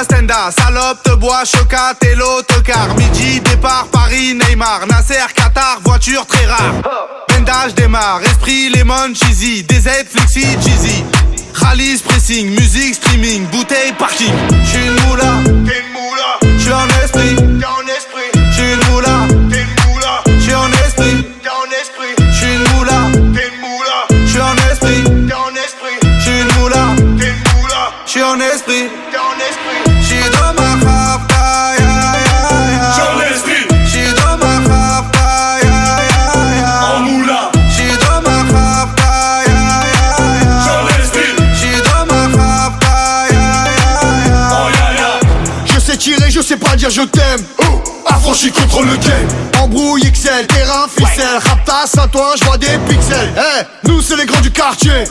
Stenda, Stenda, salope, te bois, chocat et l'autocar. Midi, départ, Paris, Neymar, Nasser, Qatar, voiture très rare. Bendage démarre, esprit, lemon, cheesy, DZ, flexi, cheesy. Rallye, pressing, musique, streaming, bouteille, parking. J'suis une moula, t'es une moula. J'suis en esprit, t'es en esprit. J'suis une moula, t'es une moula. J'suis en esprit, t'es en esprit. J'suis une moula, t'es une moula. J'suis en esprit, t'es en esprit. J'suis une moula, t'es une moula. J'suis en esprit, t'es en esprit. J'suis dans ma rapta, ya ya ya. J'suis en esprit. J'suis dans ma rapta, ya ya ya. En moula. J'suis dans ma rapta, ya ya ya. J'suis en esprit. J'suis dans ma rapta, ya ya ya. Oh ya ya. Je sais tirer, je sais pas dire je t'aime. Affranchi contre le game. Embrouille XL, terrain, ficelle. Rapta, Saint-Ouen, j'vois des pixels. Nous c'est les grands du quartier.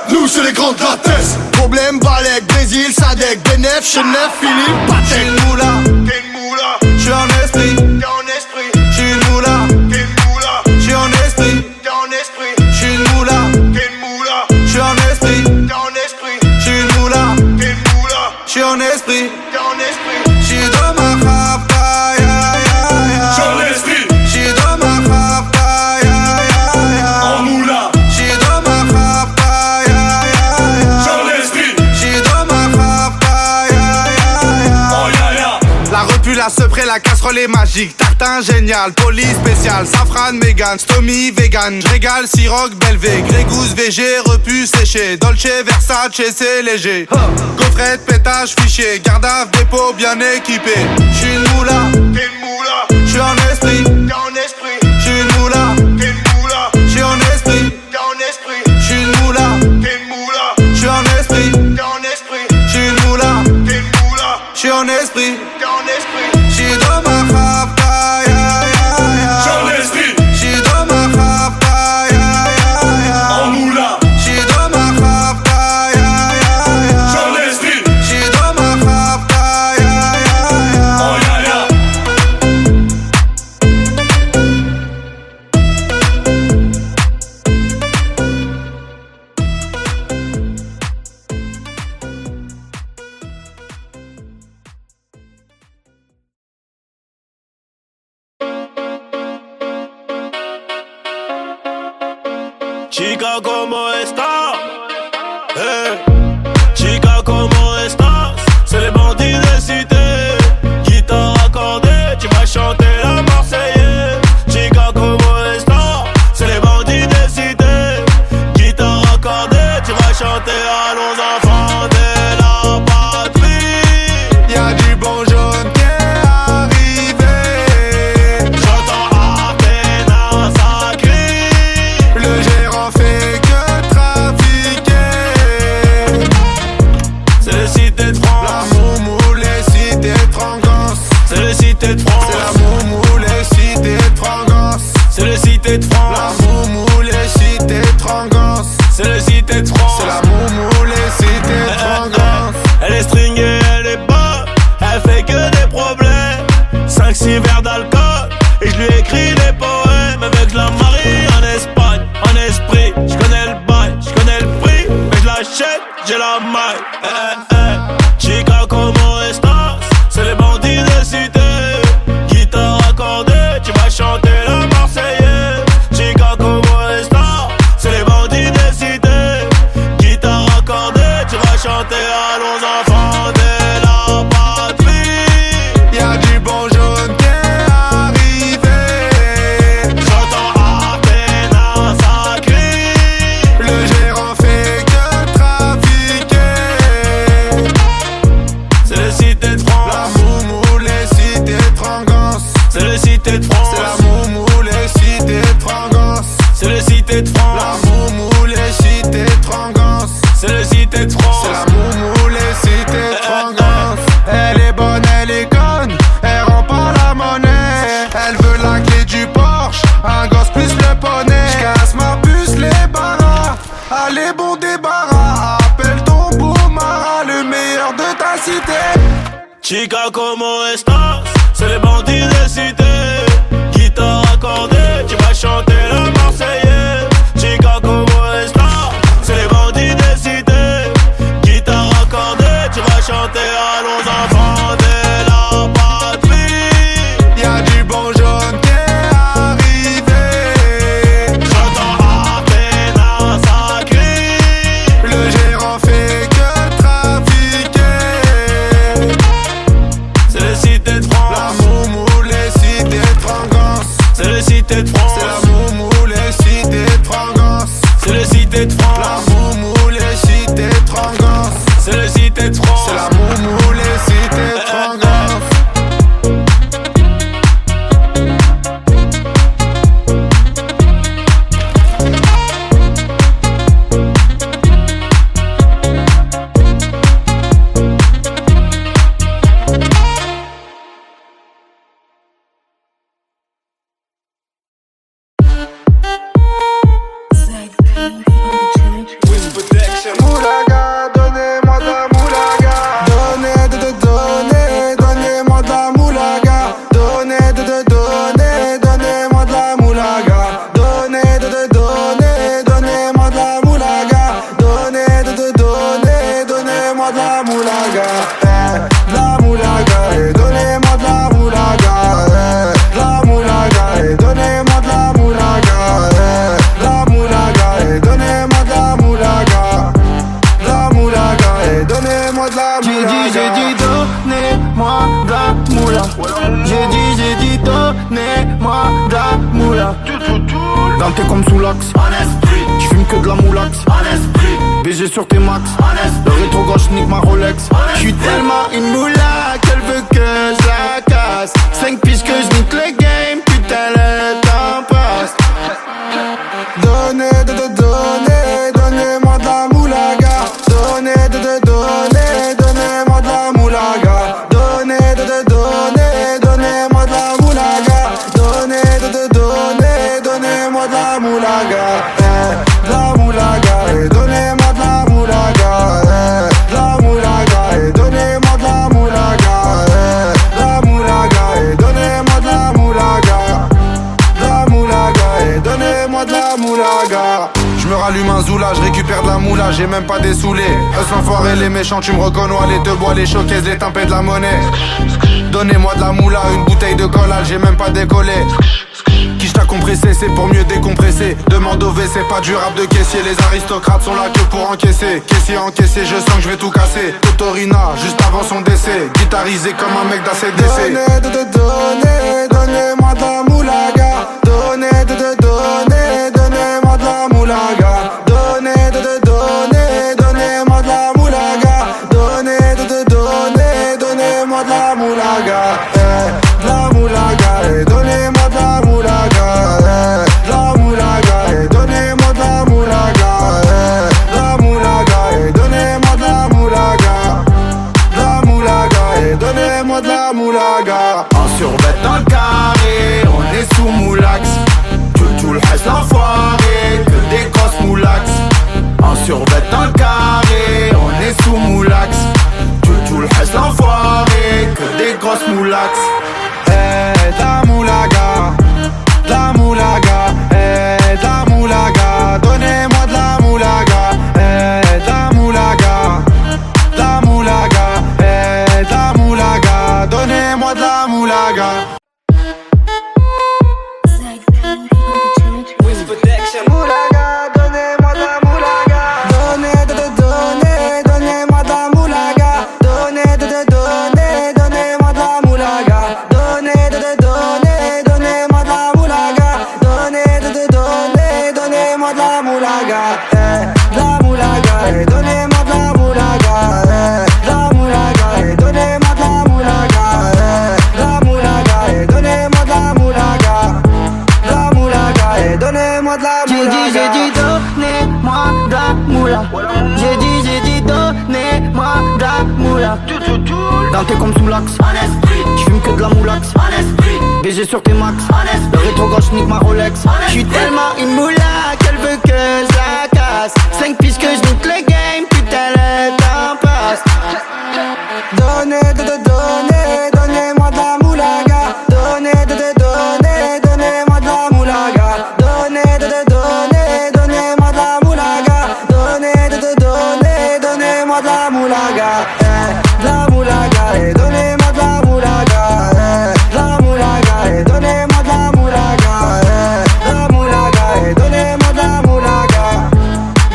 Nous c'est les grands de la tête. Problème, Balek, Brésil, Sadek, Benef, Chenef, Philippe, Patek. J'suis une moula, t'es une moula. J'suis en esprit, t'es en esprit. J'suis une moula, t'es une moula. J'suis en esprit, t'es en esprit. J'suis une moula, t'es une moula. J'suis en esprit, t'es en esprit. J'suis une moula, t'es une moula. J'suis en esprit, t'es en esprit. J'suis dans ma rapta, ya ya ya. J'suis en esprit. J'suis dans ma rapta, ya ya ya. En moula. J'suis dans ma rapta, ya ya ya. J'suis en esprit. J'suis dans ma rapta, ya ya ya. Oh ya ya. La repu, la sepré, la casserole est magique. Tartin génial, poli spécial. Safran, mégan, stomy, vegan. J'régale, siroc, belvé. Grégousse, VG, repu, séché. Dolce, Versace, c'est léger. Gaufrette, pétage, fichier. Gardave, dépôt, bien équipé. J'suis une moula, t'es une moula. J'suis en esprit, t'es en esprit. J'suis une moula, t'es une moula. J'suis en esprit, t'es en esprit. J'suis une moula, t'es une moula. J'suis en esprit, t'es en esprit. J'suis une moula, t'es une moula. J'suis en esprit, t'es en esprit. J'suis dans ma rapta, ya ya ya. J'suis en esprit. J'suis dans ma rapta, ya ya ya. En moula. J'suis dans ma rapta, ya ya ya. J'suis en esprit. J'suis dans ma rapta, ya ya ya. Oh ya ya. Chica, ¿cómo estás? Chica, ¿cómo estás? C'est les bandits de cité. Guitare accordée, tu vas chanter la Marseillaise. Chica, ¿cómo estás? C'est les bandits de cité. Guitare accordée, tu vas chanter allons enfants de la patrie. Y'a du bon jaune qui est arrivé. J'entends Athéna, ça crie. Le gérant fait que trafiquer. C'est le cité de La France. moumou, les cités de Frangance. C'est le cité de France. C'est la moumou, les cités de Frangance. C'est le cité de La France. moumou, les cités de Frangance. C'est le cité de France. C'est la moumou, les cités de Frangance. Elle est stringée, elle est bonne. Elle fait que des problèmes. 5-6 verres d'alcool. Et je lui écris des poèmes. Avec je la marie en Espagne. En esprit, je connais le bail, je connais le prix. Mais je l'achète, j'ai la maille. Chica, ¿cómo estás? C'est les bandits de cité. Guitare accordée, tu vas chanter la Marseillaise. Chica, ¿cómo estás? C'est les bandits de cité. Guitare accordée, tu vas chanter allons enfants de la patrie. Y'a du bon jaune qui est arrivé. J'entends Athéna, ça crie. Le gérant fait que trafiquer. C'est le cité de La France. moumou, les cités de Frangance. C'est le cité de C'est la France. moumou, les cités de Frangance. C'est le cité de La France. moumou, les cités de Frangance. C'est le cité de C'est France. la moumou, les cités de Frangance. Elle est bonne, elle est conne, elle rend pas la monnaie. Elle veut la clé du Porsche, un gosse plus le poney. J'casse ma puce, les barras, allez bon débarras. Appelle ton beau marin, le meilleur de ta cité. Chica, ¿cómo estás? C'est les bandits de cité. Guitare accordée, tu vas chanter la Marseillaise. Chica, ¿cómo estás? C'est les bandits de cité. Guitare accordée, tu vas chanter allons enfants. moulaga, de la moulaga, et donnez-moi de la moulaga, de la moulaga, et donnez-moi de la moulaga, de la moulaga, et donnez-moi de la moulaga, de la moulaga, et donnez-moi de la moulaga. J'ai dit donnez-moi de la moula. J'ai dit donnez-moi de la moula. Danté comme sous l'axe, j'fume que de la moulax. BG sur tes max, le rétro gauche nique ma Rolex. J'suis tellement une moula qu'elle veut que je la casse. 5 piges que je nique le game, putain le temps passe. Donnez-moi de la moulaga. Donnez-moi de la moulaga. Donnez-moi de la moulaga. Donnez-moi de la moulaga. De la moulaga, et donnez-moi de la moulaga. De la moulaga, et donnez-moi de la moulaga. De la moulaga, et donnez-moi de la moulaga. De la moulaga, et donnez-moi de la moulaga. Je me rallume un zoula, je récupère de la moula, j'ai même pas dessoulé. Eux l'enfoiré, les méchants, tu me reconnais, les te bois, les showcases, les tempêtes de la monnaie. Donnez-moi de la moula, une bouteille de collage, j'ai même pas décollé. Qui t'a compressé, c'est pour mieux décompresser. Demande au V, c'est pas du rap de caissier. Les aristocrates sont là que pour encaisser. Caissier encaissé, je sens que je vais tout casser. Totorina, juste avant son décès. Guitarisé comme un mec d'ACDC. Donnez-moi de la moulaga. Donnez-moi de la moulaga. Donnez-moi de la moulaga. Donnez-moi de la moulaga. De la moulaga, et donnez-moi de la moulaga. De la moulaga, et donnez-moi de la moulaga. De la moulaga, et donnez-moi de la moulaga. De la moulaga, et donnez-moi de la moulaga. En survêt dans le carré, on est sous moulax. Tout le reste l'enfoiré, que des grosses moulax. En survêt dans le carré, on est sous moulax. Tout le reste l'enfoiré, que des grosses moulax. La moulaga, la moulaga, la moulaga, donnez-moi de la moulaga, la moulaga, la moulaga, la moulaga, donnez-moi de la moulaga. Moulaga, donnez-moi de la moulaga. Donnez-moi de la moulaga. Donnez-moi de la moulaga. Donnez-moi de la moulaga. Donnez-moi de la moulaga. La moulaga, et donnez-moi de la moulaga. La moulaga, et donnez-moi de la moulaga. La moulaga, et donnez-moi de la moulaga. La moulaga, et donnez-moi de la moulaga. J'ai dit donnez-moi de la moula. J'ai dit donnez-moi de la moula. Danté comme sous l'axe, j'fume que de la moulax. BG sur tes max, le rétro gauche nique ma Rolex. J'suis tellement une moula qu'elle veut que je la casse. 5 piges que je nique le game, putain le temps passe. Donnez-moi de la moulaga. Donnez-moi de la moulaga. Donnez-moi de la moulaga. Donnez-moi de la moulaga. La moulaga, et donnez-moi de la moulaga. La moulaga, et donnez-moi de la moulaga. La moulaga, et donnez-moi de la moulaga.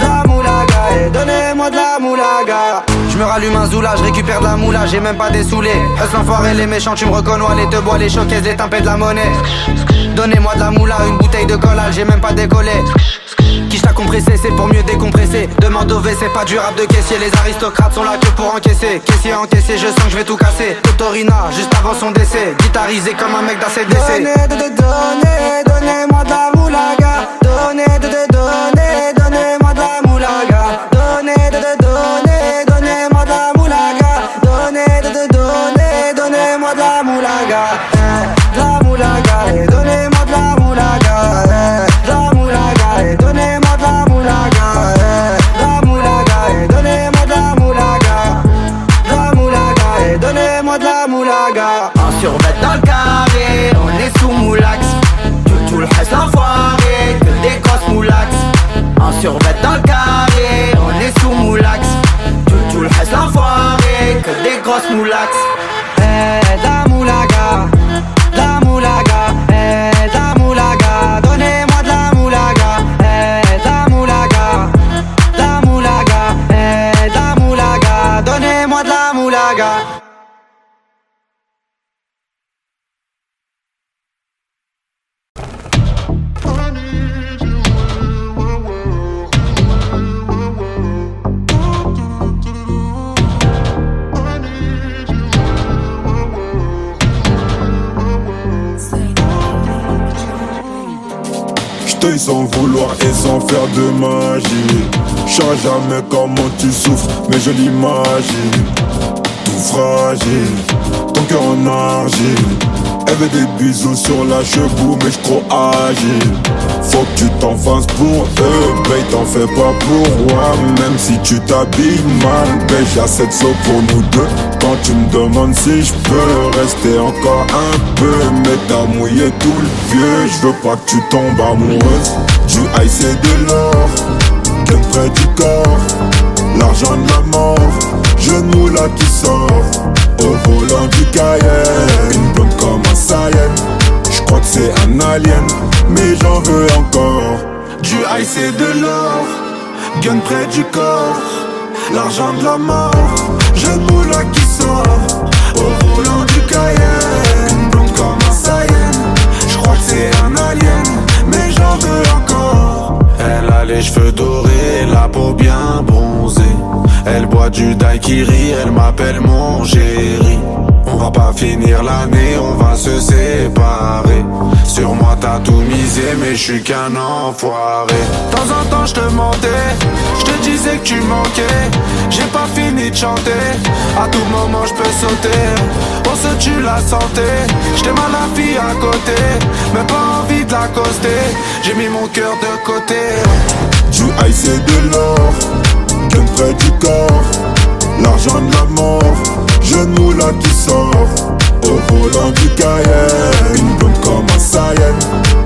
La moulaga, et donnez-moi de la moulaga. Je me rallume un zoula, je récupère de la moula, j'ai même pas dessoulé. Eux l'enfoiré, les méchants, tu me reconnais, les te bois, les showcases, les tempêtes de la monnaie. Donnez-moi de la moula, une bouteille de collage, j'ai même pas décollé. Qui t'a compressé, c'est pour mieux décompresser. Demande au V, c'est pas du rap de caissier. Les aristocrates sont là que pour encaisser. Caissier encaissé, je sens que je vais tout casser. Totorina, juste avant son décès. Guitarisé comme un mec d'ACDC. Donnez-moi de la moulaga. Donnez-moi de la moulaga. Donnez-moi de la moulaga. Donnez-moi de la moulaga. La moulaga, et donnez-moi de la moulaga. La moulaga, et donnez-moi de la moulaga. La moulaga, et donnez-moi de la moulaga. La moulaga, et donnez-moi de la moulaga. En survêt dans le carré, on est sous moulax. Tout le reste l'enfoiré, que des grosses moulax. En survêt dans le carré, on est sous moulax. Tout le reste l'enfoiré, que des grosse moulax. La moulaga, la moulaga, la moulaga. Donnez-moi de la moulaga, la moulaga, la moulaga, la moulaga. Donnez-moi de la moulaga. J't'aille sans vouloir et sans faire de magie. J'sais jamais comment tu souffres, mais je l'imagine. Tout fragile, ton cœur en argile. Elle veut des bisous sur la cheveux, mais j'crois agile. Faut que tu t'en fasses pour eux, babe, t'en fais pas pour moi. Même si tu t'habilles mal, babe, j'ai assez de sauts pour nous deux. Quand tu me demandes si j'peux rester encore un peu, mais t'as mouillé tout le vieux. J'veux pas que tu tombes amoureuse. Du high c'est de l'or, bien près du corps. L'argent de la mort, genou là qui sort. Au volant du Cayenne, une blonde comme un Saiyan. J'crois que c'est un alien, mais j'en veux encore. Du high c'est de l'or, gun près du corps. L'argent de la mort, genou là qui sort. Au volant du Cayenne, une blonde comme un Saiyan. J'crois que c'est un alien, mais j'en veux encore. Elle a les cheveux dorés, la peau bien bronzée. Elle boit du daiquiri, elle m'appelle mon chéri. On va pas finir l'année, on va se séparer. Sur moi t'as tout misé, mais je suis qu'un enfoiré. De temps en temps je te mentais, je te disais que tu manquais. J'ai pas fini de chanter, à tout moment je peux sauter. On se tue la santé, j't'aime à la fille à côté, mais pas envie de l'accoster. J'ai mis mon cœur de côté. Du high c'est de l'or, gun près du corps. L'argent de la mort, genou là qui sort. Au volant du Cayenne, une blonde comme un Saiyan.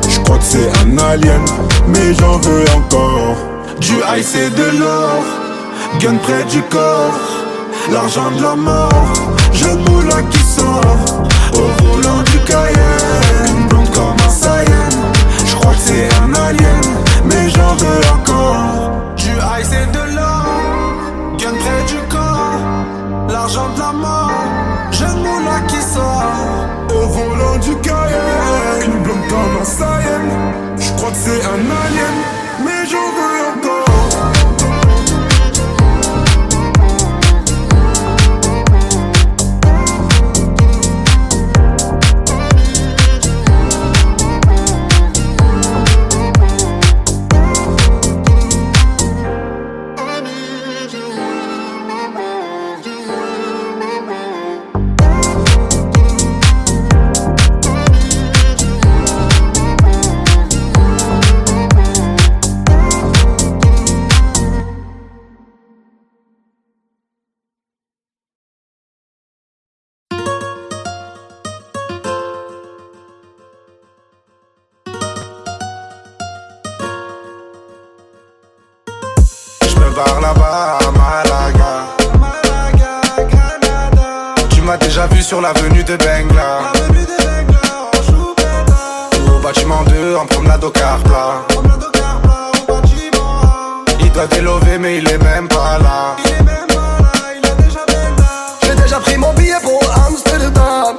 J'crois que c'est un alien, mais j'en veux encore. Du high c'est de l'or, gun près du corps. L'argent de la mort, genou là qui sort. Au volant du Cayenne, une blonde comme un Saiyan. J'crois que c'est un alien, mais j'en veux encore. Du high c'est de l'or, gun près du corps. L'argent de la mort, genou là qui sort. Au volant du Cayenne, une blonde comme un Saiyan. J'crois que c'est un alien, mais j'en veux encore. Par là-bas à Malaga, Granada. Tu m'as déjà vu sur l'avenue de Bengla, au bâtiment 2 en promenade au car plat. Il doit délover mais il est même pas là. J'ai déjà pris mon billet pour Amsterdam.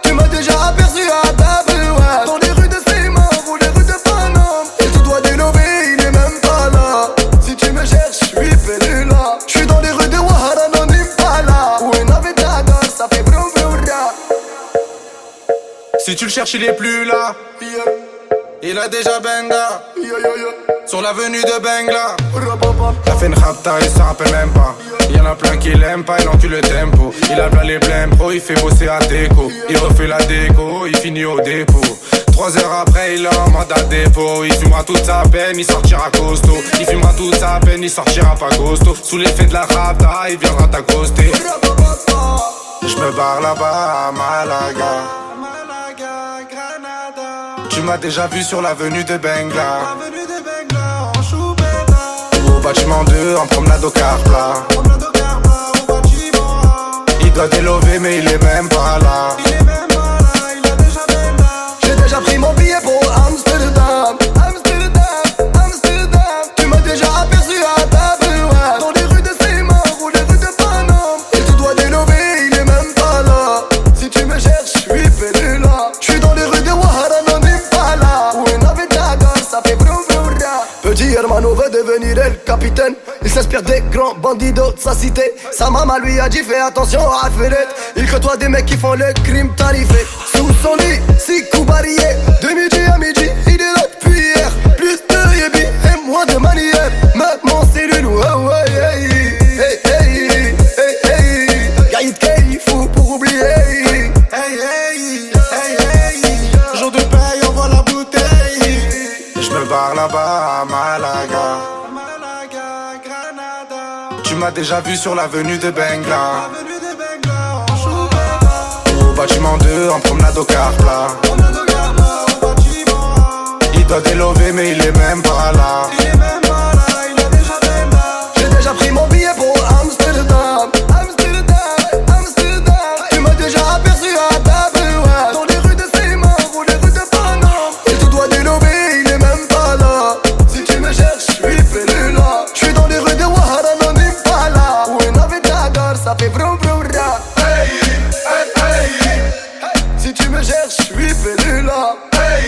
Tu m'as déjà aperçu à Double West, dans les rues de Seymour ou les rues de Paname. Il te doit délover, il est même pas là. Si tu me cherches, j'suis venu là. J'suis dans les rues de Ouahara, non Impala, où un Navidad, ça fait broum broum ra. Si tu le cherches il est plus là, il a déjà benga sur l'avenue de Bengla. T'as fait une rapta, il s'en rappelle même pas. Y'en a plein qui l'aiment pas, il encule le tempo. Il a plein les blèmes pro, il fait bosser à déco. Il refait la déco, il finit au dépôt. 3 heures après, il est en mandat dépôt. Il fumera toute sa peine, il sortira costaud. Il fumera toute sa peine, il sortira pas costaud. Sous l'effet de la rapta, il viendra t'accoster. J'me barre là-bas à Malaga, Granada. Tu m'as déjà vu sur l'avenue de Bengla, au bâtiment 2 en promenade au car plat. doit délover mais il est même pas là. J'ai déjà pris mon billet pour Amsterdam. Tu m'as déjà aperçu à ta boîte dans les rues de Seymour ou les rues de Paname. Il te doit délover, il est même pas là. Si tu me cherches, je suis perdu là. Je suis dans les rues de Ouattara, non Impala, où une navette d'Agar, ça fait vroom vroom ra. Petit hermano veut devenir le capitaine. Il s'inspire des grands bandidos de sa cité. Sa maman lui a dit fais attention à Ferret. Il côtoie des mecs qui font le crime tarifé. Sous son lit, 6 coups barillés. De midi à midi, il est là depuis hier. Plus de yébi et moins de manière. Maintenant c'est le loup, oh ouais, hey, hey, hey, hey, hey. Gaïd Kay, fou pour oublier. Hey, hey, hey, hey. Jour de paye, on voit la bouteille. Je me barre là-bas à Malaga. Tu m'as déjà vu sur l'avenue de Bengla. Au bâtiment 2 en promenade au car plat. Il doit délover mais il est même pas là. J'ai déjà pris mon billet pour Amsterdam. Tu m'as déjà aperçu à ta boîte dans les rues de Seymour ou les rues de Paname. Il te doit délover, il est même pas là. Si tu me cherches, je suis perdu là. Je suis dans les rues de Ouattara, non Impala, où une navette d'Agar, ça fait vroom vroom ra. Hey, hey, hey. Si tu me cherches, je suis perdu là. Hey,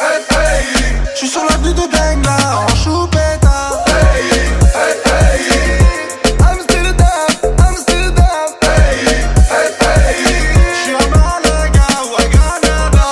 hey, hey. Je suis sur l'avenue de Bengla en choupetta. Je suis à Malaga ou à Granada.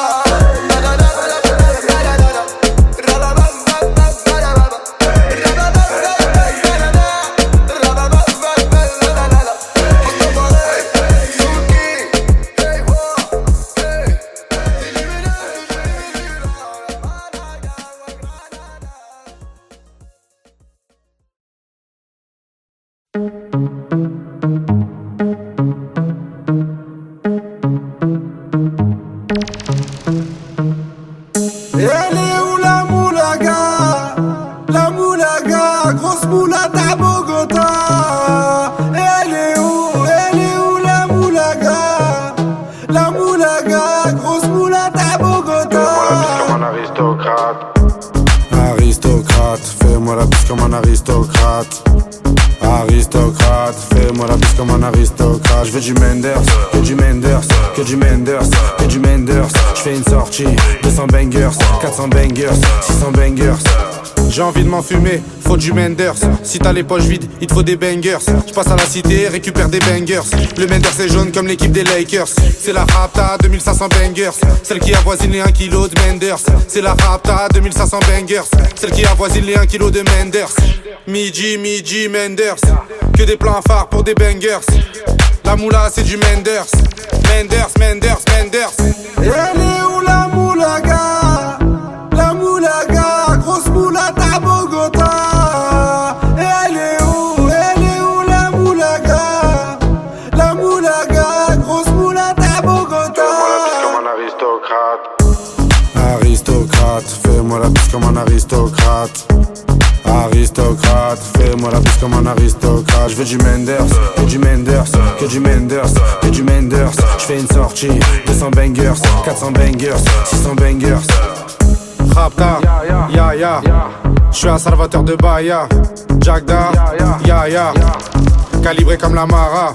Elle est où la moulaga? La moulaga, grosse moulade à Bogota. Elle est où la moulaga? La moulaga, grosse moulade à Bogota. Fais-moi la bise comme un aristocrate. Aristocrate, fais-moi la bise comme un aristocrate. Aristocrate, fais-moi la bise comme un aristocrate. Je veux du Menders, que du Menders, que du Menders, que du Menders. Je fais une sortie, 200 bangers, 400 bangers, 600 bangers. J'ai envie de m'enfumer, faut du Menders. Si t'as les poches vides, il te faut des bangers. Je passe à la cité, récupère des bangers. Le Menders est jaune comme l'équipe des Lakers. C'est la Rapta 2500 bangers, celle qui avoisine les 1 kg de Menders. C'est la Rapta 2500 bangers, celle qui avoisine les 1 kg de Menders. Midi, Menders, que des plans phares pour des bangers. La moula c'est du Menders. Menders. Elle est où la moulaga? La moulaga, grosse moulade à Bogota. Elle est où la moulaga? La moulaga, grosse moulade à Bogota. Fais-moi la bise comme un aristocrate. Aristocrate, fais-moi la bise comme un aristocrate. Je veux du Menders, que du Menders, que du Menders, que du Menders. Je fais une sortie, 200 bangers, 400 bangers, 600 bangers. Rapta, ya. Je suis un salvateur de Bahia. Jagda, ya. Calibré comme la Mara.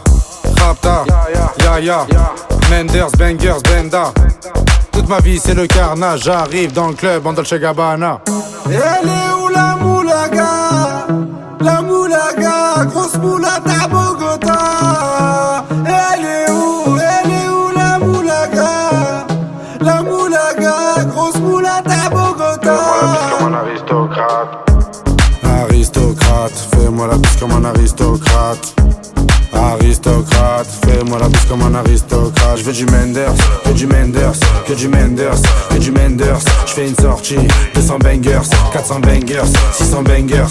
Rapta, ya. Menders, bangers, benda. Toute ma vie c'est le carnage. J'arrive dans le club en Dolce Gabbana. Elle est où la moulaga? La moulaga, grosse moulade à Bogota. Elle est où la moulaga? La moulaga, grosse moulade à Bogota. Fais-moi la bise comme un aristocrate. Aristocrate, fais-moi la bise comme un aristocrate. Aristocrate, fais-moi la bise comme un aristocrate. Je veux du Menders, que du Menders, que du Menders, que du Menders. Je fais une sortie, 200 bangers, 400 bangers, 600 bangers.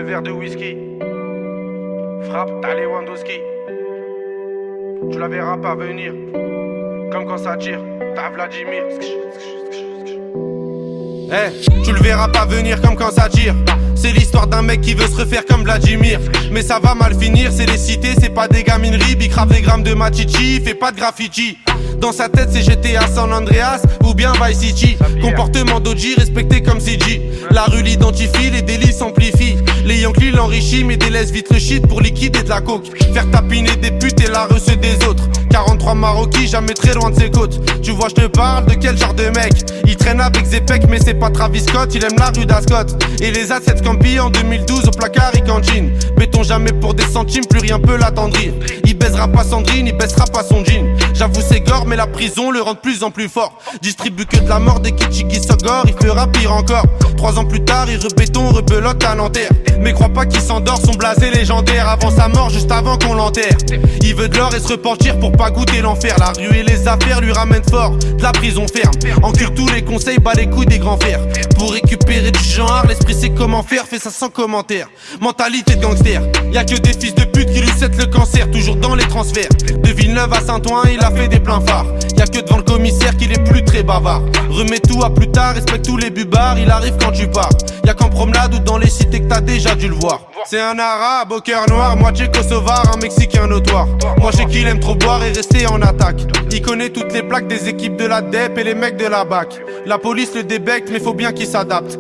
verre de whisky. Frappe, t'as Lewandowski. Tu la verras pas venir. Comme quand ça tire, t'as Vladimir. Tu le verras pas venir comme quand ça tire. C'est l'histoire d'un mec qui veut se refaire comme Vladimir. Mais ça va mal finir, c'est les cités, c'est pas des gamineries. Bicrave des grammes de machichi, fait pas de graffiti. Dans sa tête c'est GTA San Andreas ou bien Vice City. Comportement d'OG respecté comme CG. La rue l'identifie, les délits s'amplifient. Les Yankees l'enrichissent mais délaissent vite le shit pour liquider de la coke. Faire tapiner des putes et la receux des autres. 43 Maroquis, jamais très loin de ses côtes. Tu vois je te parle de quel genre de mec. Il traîne avec Zepek mais c'est pas Travis Scott. Il aime la rue d'Ascot. Et les A7 Campi en 2012 au placard il cantine. Béton jamais pour des centimes, plus rien peut l'attendrir. Il baisera pas Sandrine, il baissera pas son jean. J'avoue c'est gore mais la prison le rend de plus en plus fort. Distribue que de la mort dès qu'Ichiki Sogor, il fera pire encore. 3 ans plus tard il rebéton, rebelote à Nanterre. Mais crois pas qu'il s'endort, son blasé légendaire. Avant sa mort, juste avant qu'on l'enterre. Il veut de l'or et se repentir pour pas goûter l'enfer. La rue et les affaires lui ramènent fort, de la prison ferme. Encule tous les conseils, bat les couilles des grands fers. Pour récupérer du genre, l'esprit sait comment faire, fait ça sans commentaire. Mentalité de gangster, y'a que des fils de pute qui lui cèdent le cancer. Toujours dans les transferts, de Villeneuve à Saint-Ouen, il a fait des pleins phares. Y'a que devant le commissaire qu'il est plus très bavard. Remets tout à plus tard, respecte tous les bubards. Il arrive quand tu pars, y'a qu'en promenade ou dans les cités que t'as déjà dû le voir. C'est un arabe au cœur noir, moitié kosovar, un mexicain notoire. Moi je sais qu'il aime trop boire et rester en attaque. Il connaît toutes les plaques des équipes de la DEP et les mecs de la BAC. La police le débecte mais faut bien qu'il s'adapte.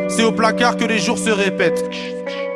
C'est au placard que les jours se répètent.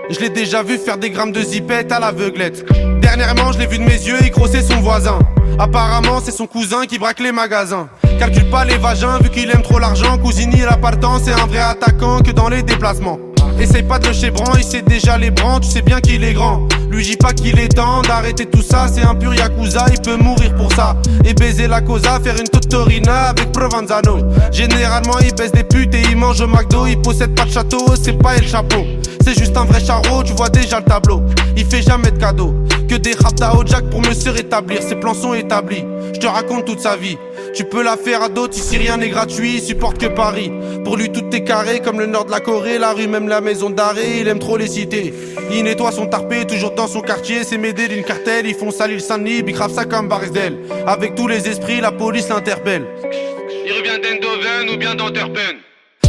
Je l'ai déjà vu faire des grammes de zipette à l'aveuglette. Dernièrement je l'ai vu de mes yeux, il crossait son voisin. Apparemment c'est son cousin qui braque les magasins. Calcule pas les vagins vu qu'il aime trop l'argent. Cousini la partant, c'est un vrai attaquant que dans les déplacements. Essaye pas de le chébran, il sait déjà les brans, tu sais bien qu'il est grand. Lui dis pas qu'il est temps d'arrêter tout ça, c'est un pur yakuza, il peut mourir pour ça. Et baiser la cosa, faire une totorina avec Provenzano. Généralement il baisse des putes et il mange au McDo. Il possède pas de château, c'est pas El Chapeau. C'est juste un vrai charreau, tu vois déjà le tableau. Il fait jamais de cadeaux, que des raptas au jack pour me se rétablir. Ses plans sont établis, je te raconte toute sa vie. Tu peux la faire à d'autres, ici rien n'est gratuit, il supporte que Paris. Pour lui tout est carré, comme le nord de la Corée, la rue même la maison d'arrêt, il aime trop les cités. Il nettoie son tarpé, toujours dans son quartier, c'est m'aider d'une cartel, ils font salir Saint-Denis, bicrave ça comme Barisdel. Avec tous les esprits, la police l'interpelle. Il revient d'Endoven ou bien d'Antwerpen.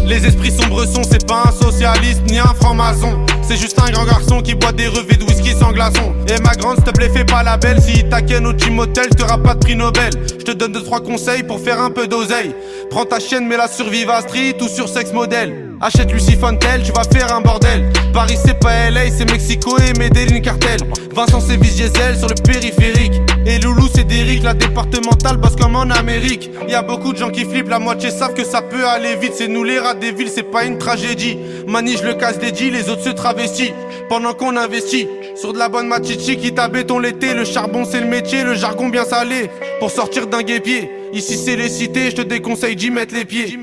Les esprits sombres sont, c'est pas un socialiste ni un franc-maçon. C'est juste un grand garçon qui boit des revêts de whisky sans glaçon. Et ma grande, s'il te plaît, fais pas la belle. Si il t'aquenne au gym hotel, t'auras pas de prix Nobel. Je te donne 2-3 conseils pour faire un peu d'oseille. Prends ta chienne, mets-la sur Viva Street ou sur Sex Model. Achète Lucie Fontel, tu vas faire un bordel. Paris c'est pas LA, c'est Mexico et Medellin cartel. Vincent c'est Diesel sur le périphérique. Et Loulou c'est Derrick, la départementale bosse comme en Amérique. Y'a beaucoup de gens qui flippent, la moitié savent que ça peut aller vite. C'est nous les rats des villes, c'est pas une tragédie. Mani je le casse des G, les autres se travestissent. Pendant qu'on investit sur de la bonne machichi qui t'a béton l'été. Le charbon c'est le métier, le jargon bien salé. Pour sortir d'un guépier, ici c'est les cités, je te déconseille d'y mettre les pieds.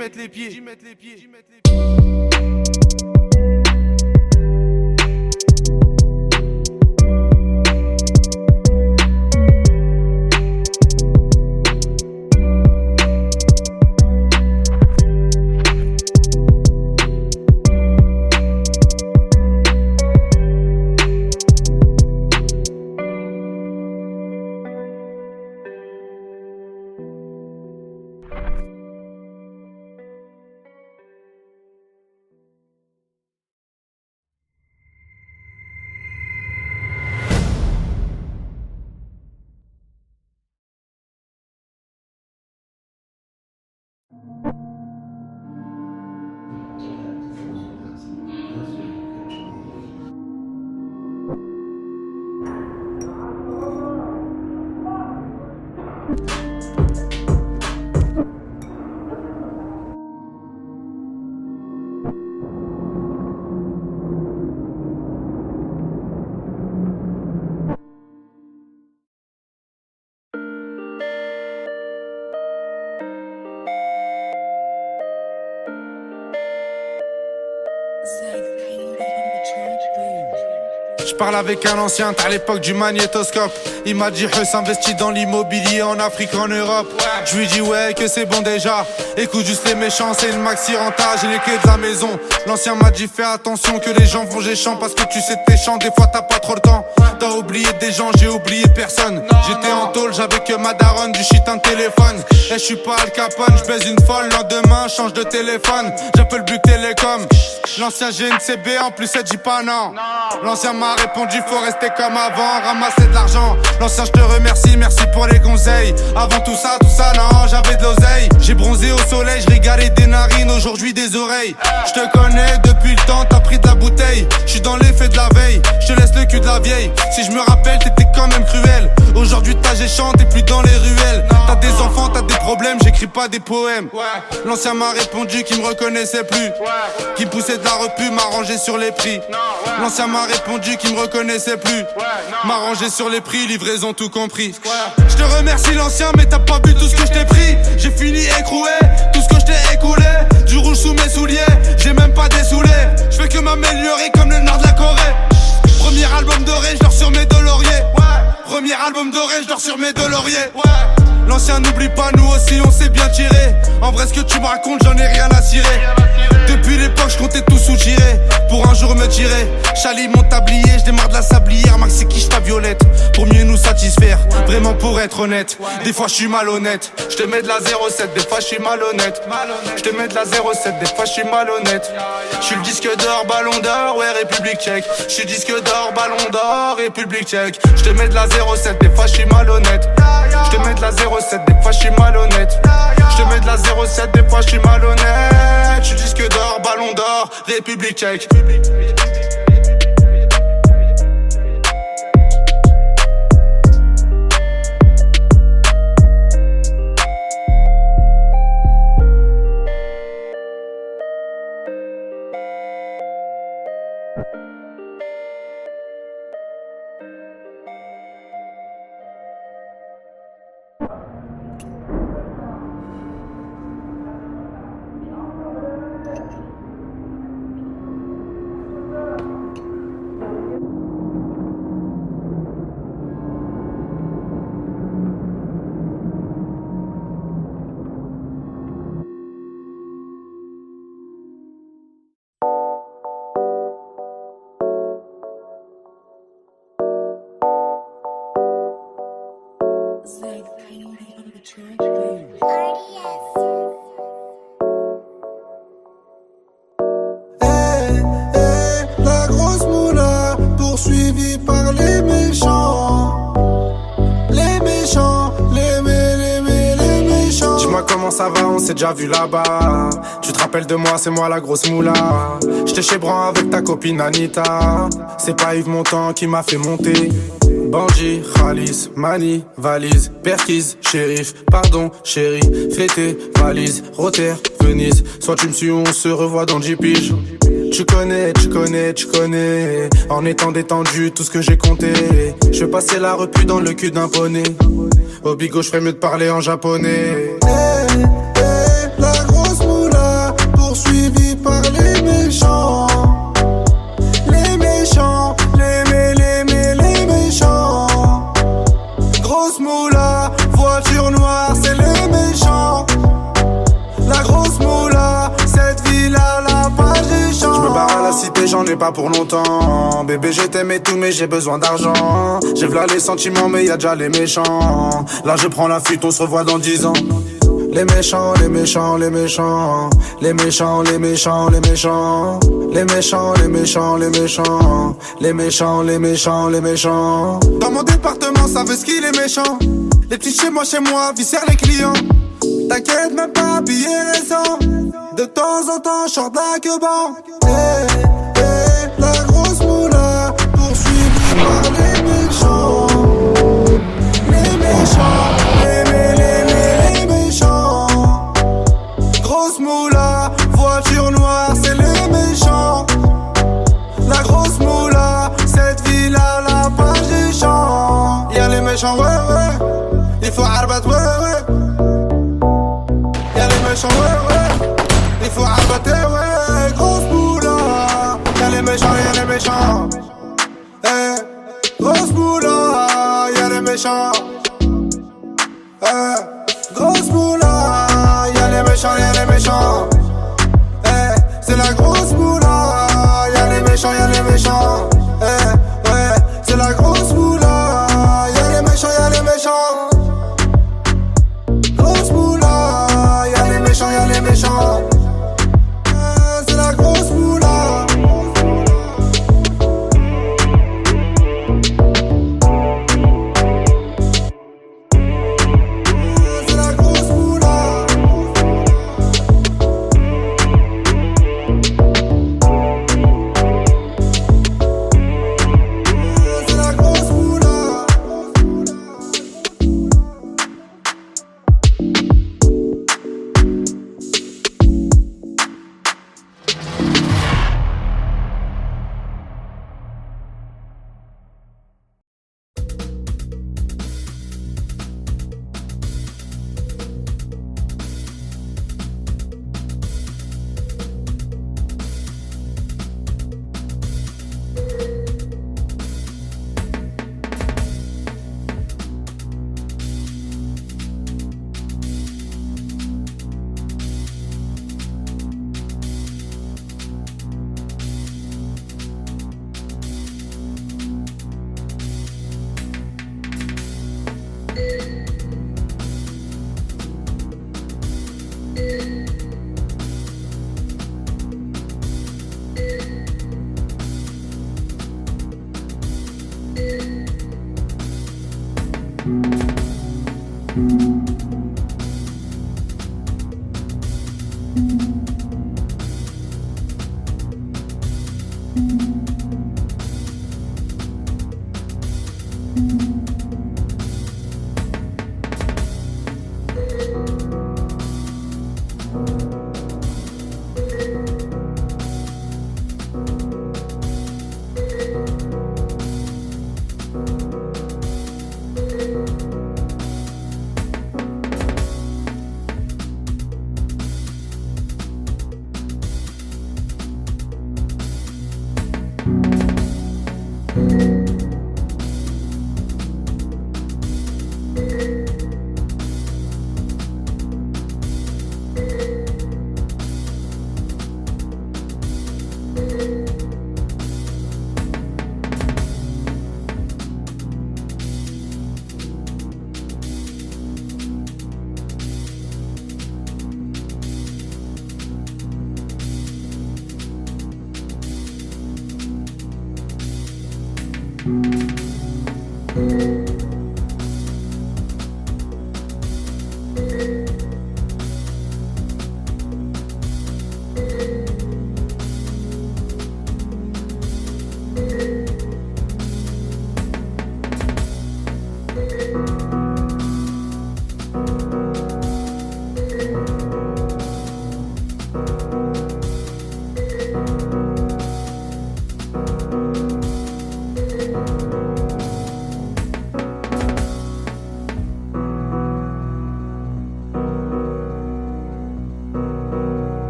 J'parle avec un ancien, t'as l'époque du magnétoscope. Il m'a dit Huss investit dans l'immobilier en Afrique, en Europe. Je lui dis ouais que c'est bon déjà. Écoute juste les méchants, c'est une maxi renta, j'ai les clés de la maison. L'ancien m'a dit fais attention que les gens vont géchant, parce que tu sais t'es chiant, des fois t'as pas trop le temps. T'as oublié des gens, j'ai oublié personne. J'étais en tôle, j'avais que ma daronne, du shit un téléphone. Et je suis pas Al Capone, je baise une folle, lendemain change de téléphone. J'appelle Buc Télécom. L'ancien GNCB en plus elle dit pas non. L'ancien m'a répondu faut rester comme avant, ramasser de l'argent. L'ancien je te remercie, merci pour les conseils. Avant tout ça non, j'avais de l'oseille. J'ai bronzé au soleil, je régalais des narines, aujourd'hui des oreilles. Je te connais depuis le temps, t'as pris de la bouteille. Je suis dans l'effet de la veille, je te laisse le cul de la vieille. Si je me rappelle t'étais quand même cruel. Aujourd'hui t'as géchant, t'es plus dans les ruelles. T'as des enfants, t'as des problèmes, j'écris pas des poèmes. L'ancien m'a répondu qu'il me reconnaissait plus, qu'il me poussait de la repu, m'a rangé sur les prix. L'ancien m'a répondu qu'il me reconnaissait plus, m'a rangé sur les prix, livraison tout compris. Je te remercie l'ancien mais t'as pas vu tout ce que je t'ai pris. J'ai fini écroué, tout ce que je t'ai écoulé. Du rouge sous mes souliers, j'ai même pas dessoulé. Je fais que m'améliorer comme le nord de la Corée. Premier album doré, je dors sur mes deux lauriers. Premier album doré, je dors sur mes deux lauriers. L'ancien n'oublie pas, nous aussi on s'est bien tiré. En vrai ce que tu me racontes, j'en ai rien à cirer. Depuis l'époque, je comptais tout soutirer pour un jour me tirer. Chali mon tablier, je démarre de la sablière. Max c'est quiche ta violette pour mieux nous satisfaire. Vraiment pour être honnête, des fois je suis malhonnête. Je te mets de la 07, des fois je suis malhonnête. Je te mets de la 07, des fois je suis malhonnête. Je suis le disque d'or, ballon d'or, ouais République tchèque. Je suis disque d'or, ballon d'or, République tchèque. Je te mets de la 07, des fois je suis malhonnête. Je te mets de la 07, des fois je suis malhonnête. Je te mets de la 07, des fois je suis malhonnête. Je suis disque d'or, ballon d'or, République tchèque. La grosse moula poursuivie par les méchants. Les méchants, les méchants. Dis-moi comment ça va, on s'est déjà vu là-bas. Tu te rappelles de moi, c'est moi la grosse moula. J'étais chez Bran avec ta copine Anita. C'est pas Yves Montand qui m'a fait monter. Bandit, Khalis, Mani, valise, Perquise, shérif, pardon, chérie, fêté, valise, Rotter, Venise. Soit tu me suis ou on se revoit dans 10 piges. Tu connais, en étant détendu, tout ce que j'ai compté. Je vais passer la repu dans le cul d'un poney. Au bigot, je ferais mieux de parler en japonais. La grosse moula poursuivie par les méchants. Les méchants, les méchants. Grosse moula, voiture noire, c'est les méchants. La grosse moula, cette ville-là, la page des champs. Je me barre à la cité, j'en ai pas pour longtemps. Bébé, je t'aime et tout, mais j'ai besoin d'argent. J'ai v'là les sentiments, mais y'a déjà les méchants. Là, je prends la fuite, on se revoit dans 10 ans. Les méchants, les méchants, les méchants. Les méchants, les méchants, les méchants. Les méchants, les méchants, les méchants. Les méchants, les méchants, les méchants. Dans mon département, ça veut ce qu'il est méchant. Les petits chez moi, viscèrent les clients. T'inquiète même pas, billet récent. De temps en temps, short la queue-ban. La grosse moula poursuivie par les méchants. Les méchants, les méchants. Grosse moula, voiture noire, c'est les méchants. La grosse moula, cette ville-là, la page des champs. Y'a les méchants, ouais, il faut arbat, ouais. Y'a les méchants, ouais, il faut arbater, ouais. Grosse moula, y'a les méchants, méchants. Grosse moula, y'a les méchants, y'a les méchants. C'est la grosse moula, y'a les méchants, y'a les méchants. Ouais, c'est la grosse moula, y'a les méchants, y'a les méchants. Grosse moula, y'a les méchants, y'a les méchants. C'est la grosse moula. C'est la grosse moula. C'est la grosse moula.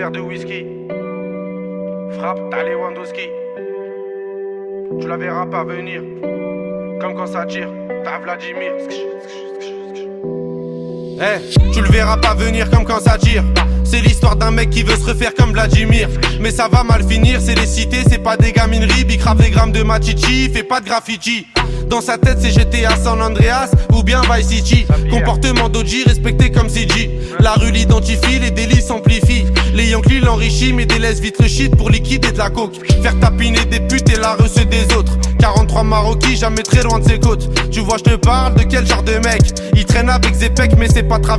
verre de whisky. Frappe, t'as Lewandowski. Tu la verras pas venir. Comme quand ça tire, t'as Vladimir. Tu le verras pas venir comme quand ça tire. C'est l'histoire d'un mec qui veut se refaire comme Vladimir. Mais ça va mal finir, c'est les cités, c'est pas des gamineries. Big grave des grammes de machichi, fait pas de graffiti. Dans sa tête c'est GTA San Andreas ou bien Vice City. Comportement d'OG respecté comme CG. La rue l'identifie, les délits s'amplifient. Les Yankees l'enrichissent mais délaissent vite le shit pour liquider de la coke. Faire tapiner des putes et la reçue des autres. 43 Maroquis, jamais très loin de ses côtes. Tu vois je te parle de quel genre de mec. Il traîne avec Zepek mais c'est pas travail.